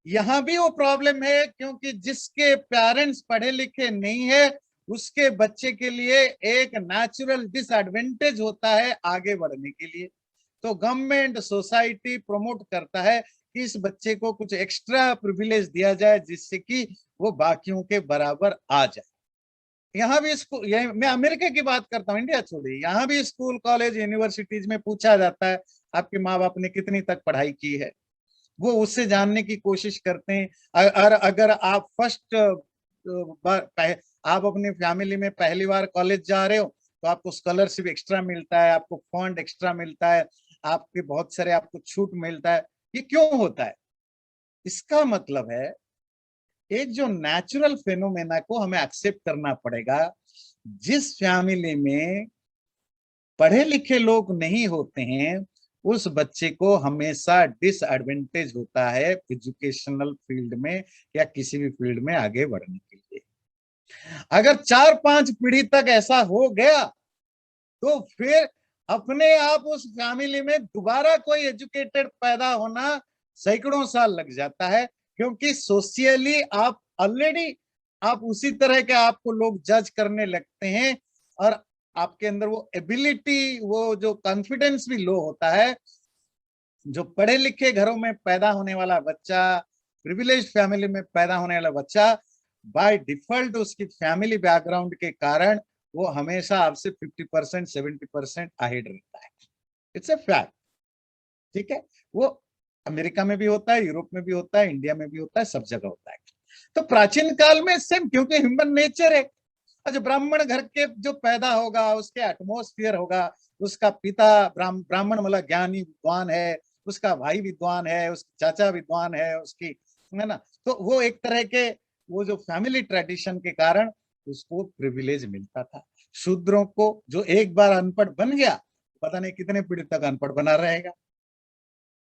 यहां भी वो प्रॉब्लम है क्योंकि जिसके पेरेंट्स पढ़े लिखे नहीं है उसके बच्चे के लिए एक नेचुरल डिसएडवांटेज होता है आगे बढ़ने के लिए। तो गवर्नमेंट सोसाइटी प्रमोट करता है कि इस बच्चे को कुछ एक्स्ट्रा प्रिविलेज दिया जाए जिससे कि वो बाकियों के बराबर आ जाए। यहाँ भी स्कूल, मैं अमेरिका की बात करता हूँ, इंडिया छोड़िए, यहाँ भी स्कूल कॉलेज यूनिवर्सिटीज में पूछा जाता है आपके माँ बाप ने कितनी तक पढ़ाई की है, वो उससे जानने की कोशिश करते हैं। अगर आप फर्स्ट आप अपनी फैमिली में पहली बार कॉलेज जा रहे हो तो आपको स्कॉलरशिप एक्स्ट्रा मिलता है, आपको फंड एक्स्ट्रा मिलता है, आपके बहुत सारे आपको छूट मिलता है। ये क्यों होता है? इसका मतलब है एक जो नेचुरल फेनोमेना को हमें एक्सेप्ट करना पड़ेगा। जिस फैमिली में पढ़े लिखे लोग नहीं होते हैं उस बच्चे को हमेशा डिसएडवांटेज होता है एजुकेशनल फील्ड में या किसी भी फील्ड में आगे बढ़ने के लिए। अगर 4-5 पीढ़ी तक ऐसा हो गया तो फिर अपने आप उस फैमिली में दोबारा कोई एजुकेटेड पैदा होना सैकड़ों साल लग जाता है, क्योंकि सोशियली आप ऑलरेडी आप उसी तरह के आपको लोग जज करने लगते हैं और आपके अंदर वो एबिलिटी, वो जो कॉन्फिडेंस भी लो होता है। जो पढ़े लिखे घरों में पैदा होने वाला बच्चा, प्रिविलेज फैमिली में पैदा होने वाला बच्चा, बाय डिफॉल्ट उसकी फैमिली बैकग्राउंड के कारण वो हमेशा आपसे 50% 70% अहेड रहता है। इट्स ए फैक्ट, ठीक है। वो अमेरिका में भी होता है, यूरोप में भी होता है, इंडिया में भी होता है, सब जगह होता है। तो प्राचीन काल में सेम, क्योंकि ह्यूमन नेचर है। जो ब्राह्मण घर के जो पैदा होगा उसके एटमोस्फियर होगा, उसका पिता ब्राह्मण मतलब ज्ञानी विद्वान है, उसका भाई विद्वान है, उसका चाचा विद्वान है, उसकी, है ना, तो वो एक तरह के वो जो फैमिली ट्रेडिशन के कारण उसको प्रिविलेज मिलता था। शूद्रों को जो एक बार अनपढ़ बन गया पता नहीं कितने पीढ़ी तक अनपढ़ बना रहेगा,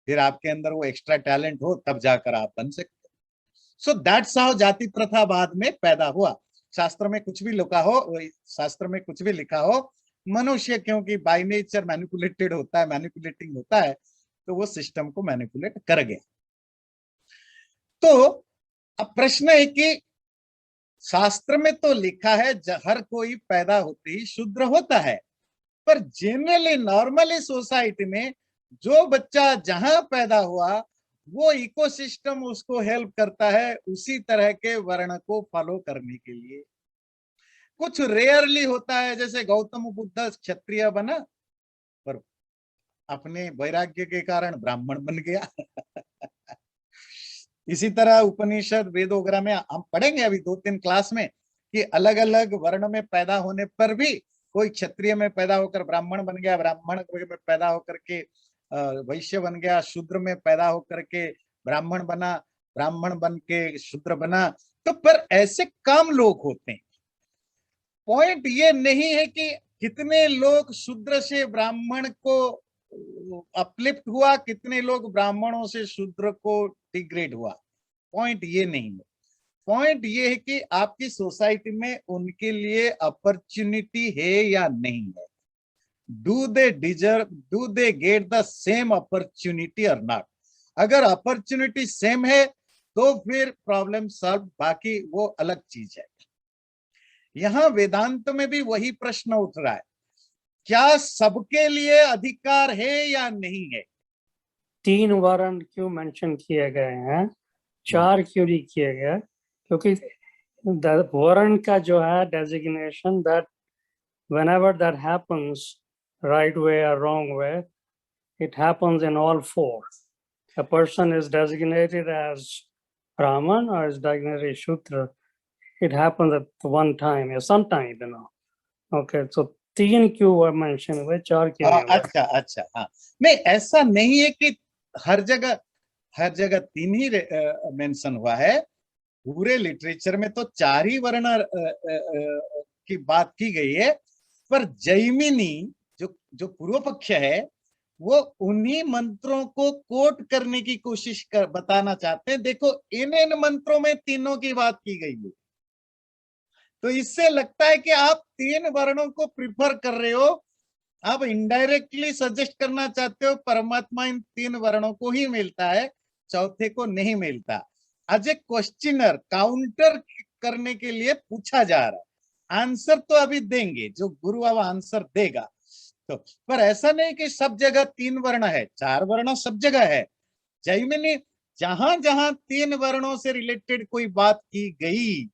फिर आपके अंदर वो एक्स्ट्रा टैलेंट हो तब जाकर आप बन सकते। सो दैट्स हाउ जाति प्रथा बाद में पैदा हुआ। शास्त्र में कुछ भी लिखा हो, शास्त्र में कुछ भी लिखा हो, मनुष्य क्योंकि बाय नेचर मैनिपुलेटेड होता है, मैनिपुलेटिंग होता है, तो वो सिस्टम को मैनिपुलेट कर गया। तो अब प्रश्न है कि शास्त्र में तो लिखा है हर कोई पैदा होते ही शूद्र होता है, पर जनरली नॉर्मली सोसाइटी में जो बच्चा जहां पैदा हुआ वो इकोसिस्टम उसको हेल्प करता है उसी तरह के वर्ण को फॉलो करने के लिए। कुछ रेयरली होता है, जैसे गौतम बुद्ध क्षत्रिय बना पर अपने वैराग्य के कारण ब्राह्मण बन गया। इसी तरह उपनिषद वेद वगैरह में हम पढ़ेंगे अभी 2-3 क्लास में कि अलग अलग वर्ण में पैदा होने पर भी कोई क्षत्रिय में पैदा होकर ब्राह्मण बन गया, ब्राह्मण में पैदा होकर के वैश्य बन गया, शूद्र में पैदा होकर के ब्राह्मण बना, ब्राह्मण बन के शूद्र बना। तो पर ऐसे कम लोग होते हैं। पॉइंट ये नहीं है कि कितने लोग शूद्र से ब्राह्मण को अपलिफ्ट हुआ, कितने लोग ब्राह्मणों से शूद्र को डिग्रेड हुआ, पॉइंट ये नहीं है। पॉइंट ये है कि आपकी सोसाइटी में उनके लिए अपॉर्चुनिटी है या नहीं है। Do they deserve, do they get the same opportunity और नॉट। अगर अपॉर्चुनिटी सेम है तो फिर प्रॉब्लम सॉल्व, बाकी वो अलग चीज है। यहां वेदांत में भी वही प्रश्न उठ रहा है, क्या सबके लिए अधिकार है या नहीं है। 3 वर्ण क्यों मेंशन किए गए हैं, 4 क्यों नहीं किए गए? क्योंकि वर्ण का जो है designation, that whenever that happens, right way or wrong way, it happens in all 4. A person is designated as Brahman or is designated as Shudra. It happens at one time or sometime, Okay, so 3 क्यों mention हुए, 4 क्यों नहीं हुए? अच्छा अच्छा, हाँ, नहीं ऐसा नहीं है कि हर जगह 3 ही मेंशन हुआ है। पूरे लिटरेचर में तो 4 ही वर्ण की बात की गई है, पर जैमिनी जो जो पूर्व पक्ष है वो उन्हीं मंत्रों को कोट करने की कोशिश कर बताना चाहते हैं, देखो इन मंत्रों में तीनों की बात की गई है। तो इससे लगता है कि आप 3 वर्णों को प्रिफर कर रहे हो, आप इनडायरेक्टली सजेस्ट करना चाहते हो परमात्मा इन 3 वर्णों को ही मिलता है, चौथे को नहीं मिलता। आज एक क्वेश्चनर काउंटर करने के लिए पूछा जा रहा है, आंसर तो अभी देंगे, जो गुरु अब आंसर देगा। तो पर ऐसा नहीं कि सब जगह 3 वर्ण है, 4 वर्ण सब जगह है। जैमिनी जहां जहां 3 वर्णों से रिलेटेड कोई बात की गई,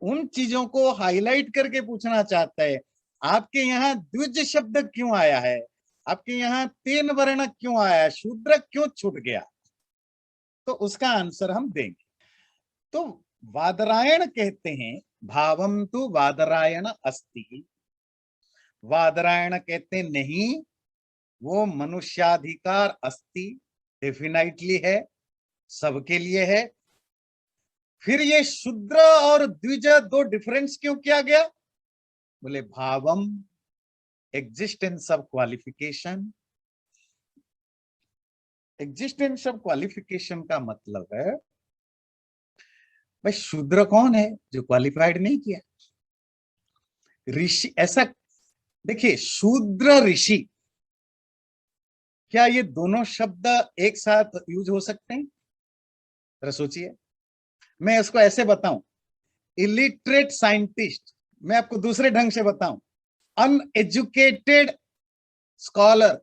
उन चीजों को हाईलाइट करके पूछना चाहता है, आपके यहाँ द्विज शब्द क्यों आया है, आपके यहाँ 3 वर्ण क्यों आया, शूद्र क्यों छूट गया, तो उसका आंसर हम देंगे। तो वादरायण कहते हैं, भावम तो वादरायण अस्ति। वादरायण कहते नहीं, वो मनुष्याधिकार अस्ति, डेफिनेटली है, सबके लिए है। फिर ये शूद्र और द्विज 2 डिफरेंस क्यों किया गया, बोले भावम existence of qualification. Existence of qualification का मतलब है भाई शूद्र कौन है, जो क्वालिफाइड नहीं किया। ऋषि, ऐसा देखिए, शूद्र ऋषि, क्या ये दोनों शब्द एक साथ यूज हो सकते हैं? जरा सोचिए। मैं इसको ऐसे बताऊं, इलिटरेट साइंटिस्ट, मैं आपको दूसरे ढंग से बताऊं, अनएजुकेटेड स्कॉलर,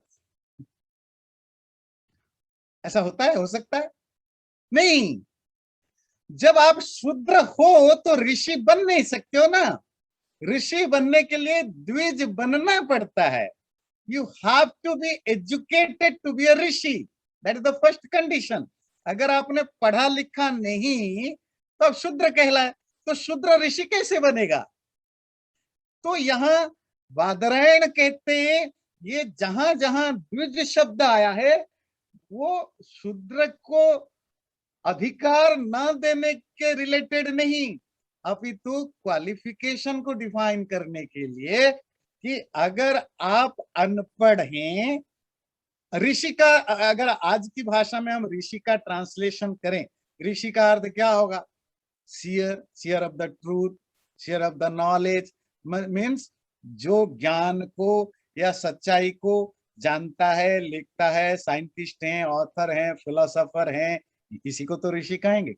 ऐसा होता है, हो सकता है? नहीं। जब आप शूद्र हो तो ऋषि बन नहीं सकते हो ना, ऋषि बनने के लिए द्विज बनना पड़ता है। You have to be educated to be a rishi, that is the first condition. अगर आपने पढ़ा लिखा नहीं तो आप शूद्र कहलाए, तो शूद्र ऋषि कैसे बनेगा? तो यहाँ वादरायण कहते हैं, ये जहां जहां द्विज शब्द आया है वो शूद्र को अधिकार न देने के रिलेटेड नहीं, अपितु क्वालिफिकेशन को डिफाइन करने के लिए कि अगर आप अनपढ़ हैं, ऋषि का, अगर आज की भाषा में हम ऋषि का ट्रांसलेशन करें, ऋषि का अर्थ क्या होगा? Seer of the truth, share of the knowledge, means जो ज्ञान को या सच्चाई को जानता है, लिखता है, साइंटिस्ट हैं, ऑथर हैं, फिलोसोफर हैं, इसी को तो ऋषि कहेंगे।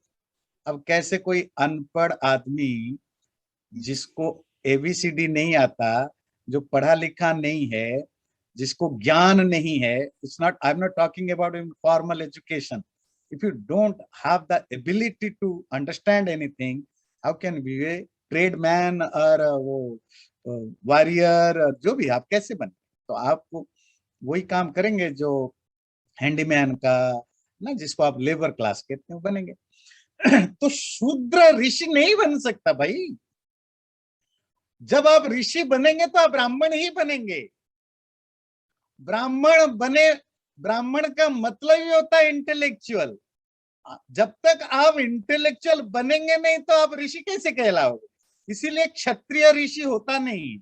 अब कैसे कोई अनपढ़ आदमी जिसको एबीसीडी नहीं आता, जो पढ़ा लिखा नहीं है, जिसको ज्ञान नहीं है, it's not, I am not talking about formal education, if you don't have the ability to understand anything, how can be a tradesman or वो warrior, जो भी आप कैसे बने? तो आप वही काम करेंगे जो हैंडीमैन का ना, जिसको आप लेबर क्लास कहते हैं, बनेंगे। तो शूद्र ऋषि नहीं बन सकता भाई। जब आप ऋषि बनेंगे तो आप ब्राह्मण ही बनेंगे। ब्राह्मण बने, ब्राह्मण का मतलब ही होता है इंटेलेक्चुअल। जब तक आप इंटेलेक्चुअल बनेंगे नहीं तो आप ऋषि कैसे कहलाओगे? इसीलिए क्षत्रिय ऋषि होता नहीं,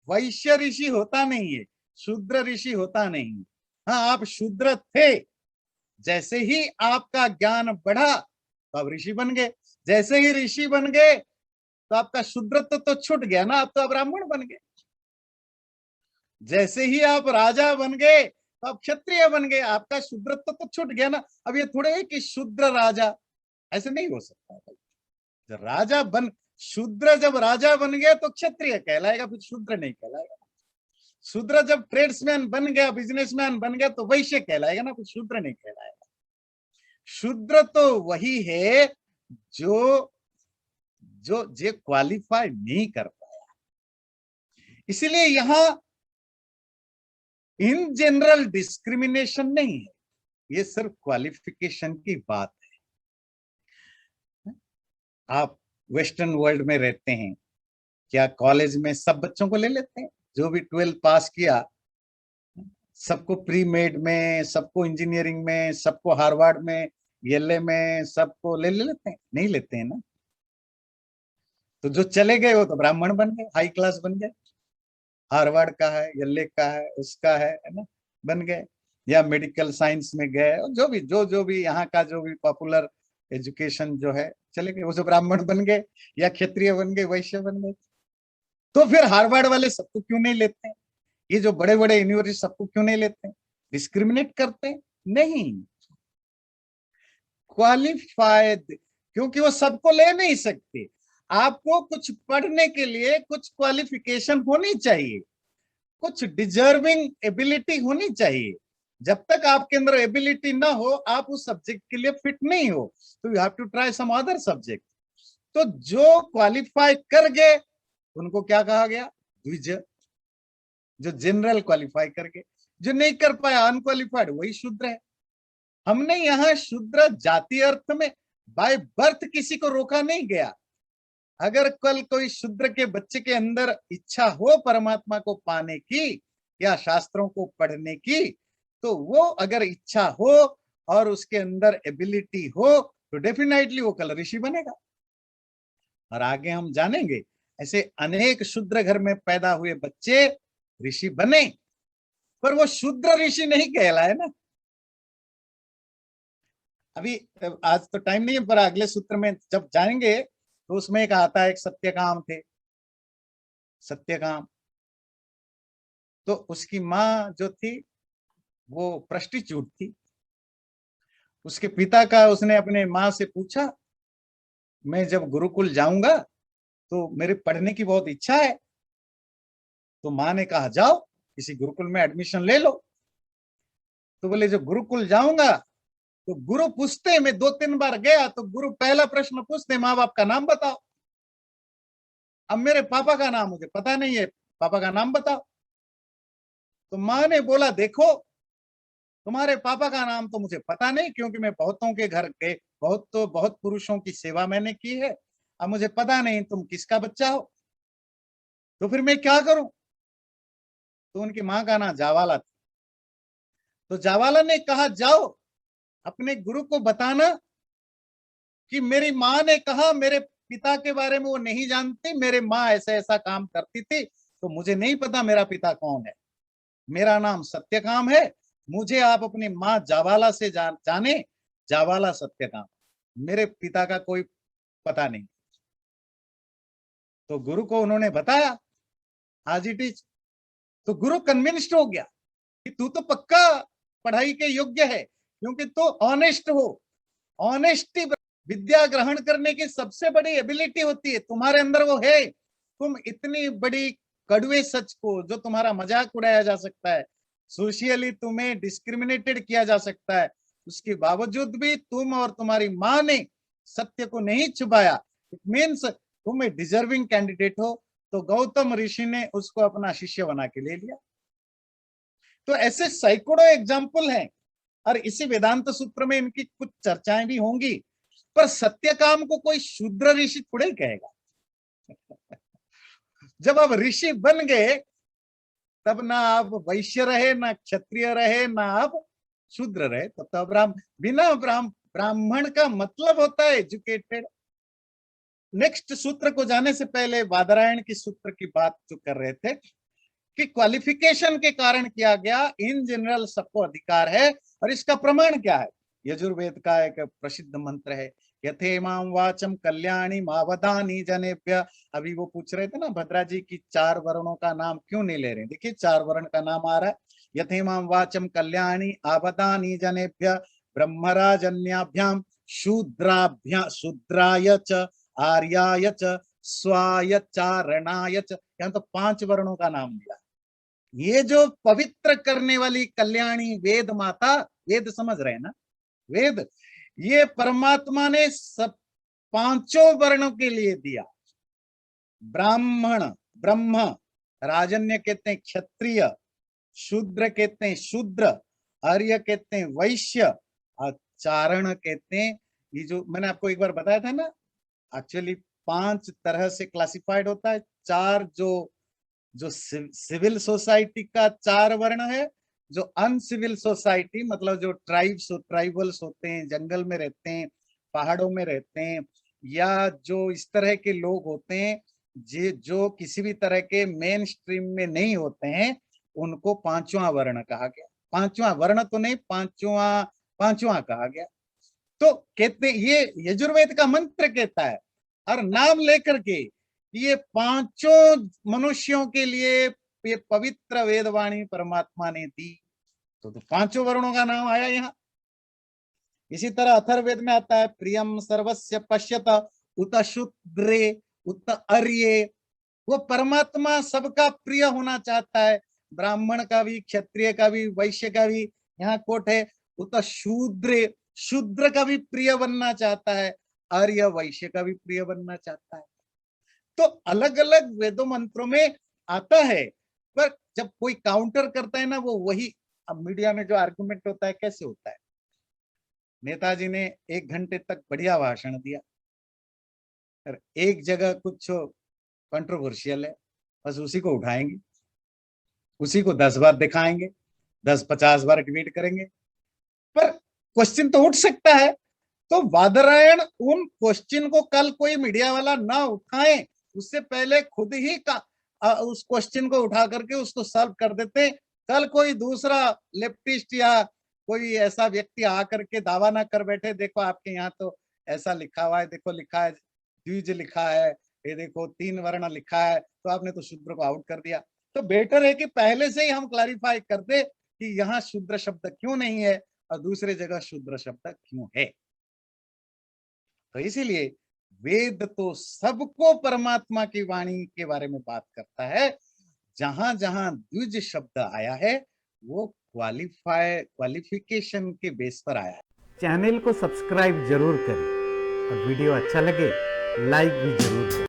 वैश्य ऋषि होता नहीं है, शूद्र ऋषि होता नहीं। हाँ, आप शूद्र थे, जैसे ही आपका ज्ञान बढ़ा तो आप ऋषि बन गए, जैसे ही ऋषि बन गए तो आपका शूद्रत्व तो छूट गया ना, आप तो ब्राह्मण बन गए। जैसे ही आप राजा बन गए तो आप क्षत्रिय बन गए, आपका शूद्रत्व तो छूट गया ना। अब ये थोड़े है कि शूद्र राजा, ऐसे नहीं हो सकता भाई। जब राजा बन, शूद्र जब राजा बन गया तो क्षत्रिय कहलाएगा, फिर शूद्र नहीं कहलाएगा। शूद्र जब ट्रेड्समैन बन गया, बिजनेसमैन बन गया तो वैश्य कहलाएगा ना, फिर शूद्र नहीं कहलाएगा। शूद्र तो वही है जो जो जे क्वालिफाई नहीं कर पाया। इसीलिए यहां इन जनरल डिस्क्रिमिनेशन नहीं है, ये सिर्फ क्वालिफिकेशन की बात है। आप वेस्टर्न वर्ल्ड में रहते हैं, क्या कॉलेज में सब बच्चों को ले लेते हैं? जो भी 12 पास किया, सबको प्री मेड में, सबको इंजीनियरिंग में, सबको हार्वर्ड में, येले में, सबको ले लेते हैं? नहीं लेते हैं ना। तो जो चले गए वो तो ब्राह्मण बन गए, हाई क्लास बन गए, हार्वर्ड का है, येले का है, उसका है ना, बन गए। या मेडिकल साइंस में गए, जो भी यहाँ का जो भी पॉपुलर एजुकेशन जो है, चले गए, वो जो ब्राह्मण बन गए या क्षत्रिय बन गए, वैश्य बन गए। तो फिर हार्वर्ड वाले सबको क्यों नहीं लेते हैं? ये जो बड़े बड़े यूनिवर्सिटी सबको क्यों नहीं लेते हैं? डिस्क्रिमिनेट करते हैं? नहीं, क्वालिफाइड, क्योंकि वो सबको ले नहीं सकते। आपको कुछ पढ़ने के लिए कुछ क्वालिफिकेशन होनी चाहिए, कुछ डिजर्विंग एबिलिटी होनी चाहिए। जब तक आपके अंदर एबिलिटी ना हो, आप उस सब्जेक्ट के लिए फिट नहीं हो, तो you have to try some other subject. तो जो क्वालिफाई कर गए उनको क्या कहा गया? द्विज। जो जनरल क्वालिफाई कर गए, जो नहीं कर पाया अनक्वालिफाइड, वही शूद्र है। हमने यहाँ शूद्र जाति अर्थ में बाय बर्थ किसी को रोका नहीं गया। अगर कल कोई शूद्र के बच्चे के अंदर इच्छा हो परमात्मा को पाने की या शास्त्रों को पढ़ने की, तो वो अगर इच्छा हो और उसके अंदर एबिलिटी हो, तो डेफिनेटली वो कल ऋषि बनेगा। और आगे हम जानेंगे, ऐसे अनेक शूद्र घर में पैदा हुए बच्चे ऋषि बने, पर वो शूद्र ऋषि नहीं कहलाए ना। अभी आज तो टाइम नहीं है, पर अगले सूत्र में जब जाएंगे तो उसमें एक आता है, एक सत्यकाम थे, सत्यकाम। तो उसकी माँ जो थी वो प्रस्टिट्यूट थी। उसके पिता का उसने अपने माँ से पूछा, मैं जब गुरुकुल जाऊंगा तो मेरे पढ़ने की बहुत इच्छा है। तो माँ ने कहा जाओ किसी गुरुकुल में एडमिशन ले लो। तो बोले जब गुरुकुल जाऊंगा तो गुरु पूछते, मैं 2-3 बार गया तो गुरु पहला प्रश्न पूछते, माँ बाप का नाम बताओ। अब मेरे पापा का नाम मुझे पता नहीं है, पापा का नाम बताओ। तो माँ ने बोला देखो, तुम्हारे पापा का नाम तो मुझे पता नहीं, क्योंकि मैं बहुतों के घर गए, बहुत पुरुषों की सेवा मैंने की है। अब मुझे पता नहीं तुम किसका बच्चा हो, तो फिर मैं क्या करूं? तो उनकी माँ का नाम जावाला था। तो जावाला ने कहा जाओ अपने गुरु को बताना कि मेरी माँ ने कहा मेरे पिता के बारे में वो नहीं जानती, मेरे माँ ऐसा ऐसा काम करती थी, तो मुझे नहीं पता मेरा पिता कौन है। मेरा नाम सत्यकाम है, मुझे आप अपनी माँ जावाला से जाने, जावाला सत्यकाम, मेरे पिता का कोई पता नहीं। तो गुरु को उन्होंने बताया आज इट इज। तो गुरु कन्विंस्ड हो गया कि तू तो पक्का पढ़ाई के योग्य है, क्योंकि तू ऑनेस्ट हो। ऑनेस्टी विद्या ग्रहण करने की सबसे बड़ी एबिलिटी होती है, तुम्हारे अंदर वो है। तुम इतनी बड़ी कड़वे सच को, जो तुम्हारा मजाक उड़ाया जा सकता है, सोशियली तुम्हें डिस्क्रिमिनेटेड किया जा सकता है, उसके बावजूद भी तुम और तुम्हारी माँ ने सत्य को नहीं छुपाया। इट मीन्स तुम एक डिजर्विंग कैंडिडेट हो। तो गौतम ऋषि ने उसको अपना शिष्य बना के ले लिया। तो ऐसे सैकड़ों एग्जाम्पल हैं, और इसी वेदांत सूत्र में इनकी कुछ चर्चाएं भी होंगी। पर सत्यकाम को कोई शूद्र ऋषि थोड़े कहेगा। जब आप ऋषि बन गए, तब ना आप वैश्य रहे, ना क्षत्रिय रहे, ना आप शूद्र रहे, तब तो बिना ब्राह्मण का मतलब होता है एजुकेटेड। नेक्स्ट सूत्र को जाने से पहले बादरायण की सूत्र की बात जो कर रहे थे कि क्वालिफिकेशन के कारण किया गया, इन जनरल सबको अधिकार है। और इसका प्रमाण क्या है? यजुर्वेद का एक प्रसिद्ध मंत्र है, यथेमां वाचम कल्याणी मावदानी जनेभ्य। अभी वो पूछ रहे थे ना भद्रा जी की 4 वर्णों का नाम क्यों नहीं ले रहे? देखिए 4 वर्ण का नाम आ रहा है, यथेमां वाचम कल्याणी आवदानी जनेभ्य ब्रह्मराजन्याभ्याम शूद्राभ्या शूद्राय च आर्याय च स्वाय चारणाय च। यहाँ तो 5 वर्णों का नाम दिया। ये जो पवित्र करने वाली कल्याणी वेद माता, वेद समझ रहे हैं ना, वेद, ये परमात्मा ने सब 5 वर्णों के लिए दिया। ब्राह्मण ब्रह्म, राजन्य कहते हैं क्षत्रिय, शूद्र कहते हैं शूद्र, आर्य कहते हैं वैश्य, और चारण कहते हैं, ये जो मैंने आपको एक बार बताया था ना, एक्चुअली 5 तरह से क्लासिफाइड होता है। 4 जो जो सिविल सोसाइटी का 4 वर्ण है, जो अनसिविल सोसाइटी मतलब जो ट्राइबल्स होते हैं, जंगल में रहते हैं, पहाड़ों में रहते हैं, या जो इस तरह के लोग होते हैं जो किसी भी तरह के मेन स्ट्रीम में नहीं होते हैं, उनको 5वां वर्ण कहा गया। 5वां वर्ण तो नहीं, पांचवा कहा गया। तो कहते ये यजुर्वेद का मंत्र कहता है, और नाम लेकर के ये 5 मनुष्यों के लिए ये पवित्र वेदवाणी परमात्मा ने दी, तो 5 वर्णों का नाम आया यहाँ। इसी तरह अथर्ववेद में आता है, प्रियम सर्वस्य पश्यत उत शूद्रे उत अर्ये। वो परमात्मा सबका प्रिय होना चाहता है, ब्राह्मण का भी, क्षत्रिय का भी, वैश्य का भी। यहाँ कोट है, उत शूद्रे, शूद्र का भी प्रिय बनना चाहता है, आर्य वैश्य का भी प्रिय बनना चाहता है। तो अलग अलग वेदों मंत्रों में आता है, पर जब कोई काउंटर करता है ना, वो वही अब मीडिया में जो आर्गुमेंट होता है, कैसे होता है। नेताजी ने 1 घंटे तक बढ़िया भाषण दिया, और एक जगह कुछ कंट्रोवर्शियल है, बस उसी को उठाएंगे, उसी को 10 बार दिखाएंगे, 10-50 बार ट्वीट करेंगे, पर क्वेश्चन तो उठ सकता है। तो बादरायण उन क्वेश्चन को कल कोई मीडिया वाला ना उठाए, उससे पहले खुद ही उस क्वेश्चन को उठा करके उसको सॉल्व कर देते। कल कोई दूसरा लेफ्टिस्ट या कोई ऐसा व्यक्ति आकर के दावा ना कर बैठे, देखो आपके यहाँ तो ऐसा लिखा हुआ है, देखो लिखा है द्विज लिखा है, ये देखो 3 वर्ण लिखा है, तो आपने तो शूद्र को आउट कर दिया। तो बेटर है कि पहले से ही हम क्लैरिफाई कर दे कि यहाँ शूद्र शब्द क्यों नहीं है और दूसरे जगह शूद्र शब्द क्यों है। तो इसीलिए वेद तो सबको परमात्मा की वाणी के बारे में बात करता है। जहां जहां द्विज शब्द आया है वो क्वालिफिकेशन के बेस पर आया है। चैनल को सब्सक्राइब जरूर करें और वीडियो अच्छा लगे लाइक भी जरूर करें।